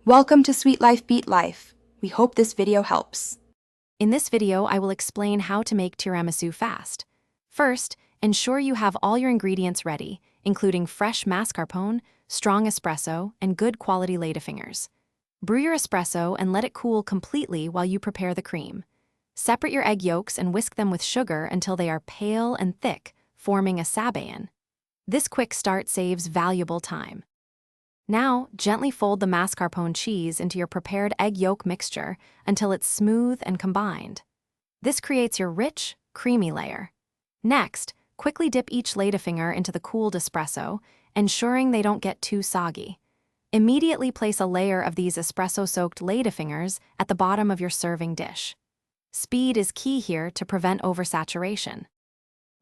Welcome to Sweet Life Beat Life. We hope this video helps. In this video, I will explain how to make tiramisu fast. First, ensure you have all your ingredients ready, including fresh mascarpone, strong espresso, and good quality ladyfingers. Brew your espresso and let it cool completely while you prepare the cream. Separate your egg yolks and whisk them with sugar until they are pale and thick, forming a sabayon. This quick start saves valuable time. Now, gently fold the mascarpone cheese into your prepared egg yolk mixture until it's smooth and combined. This creates your rich, creamy layer. Next, quickly dip each ladyfinger into the cooled espresso, ensuring they don't get too soggy. Immediately place a layer of these espresso-soaked ladyfingers at the bottom of your serving dish. Speed is key here to prevent oversaturation.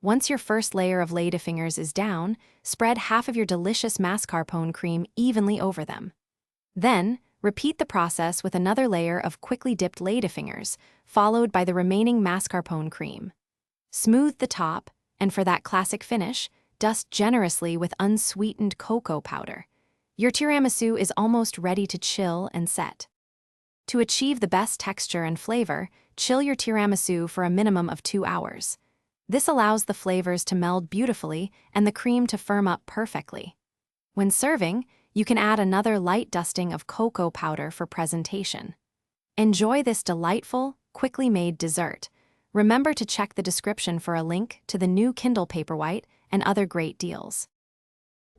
Once your first layer of ladyfingers is down, spread half of your delicious mascarpone cream evenly over them. Then, repeat the process with another layer of quickly dipped ladyfingers, followed by the remaining mascarpone cream. Smooth the top, and for that classic finish, dust generously with unsweetened cocoa powder. Your tiramisu is almost ready to chill and set. To achieve the best texture and flavor, chill your tiramisu for a minimum of 2 hours. This allows the flavors to meld beautifully and the cream to firm up perfectly. When serving, you can add another light dusting of cocoa powder for presentation. Enjoy this delightful, quickly made dessert. Remember to check the description for a link to the new Kindle Paperwhite and other great deals.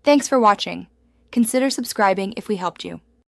Thanks for watching. Consider subscribing if we helped you.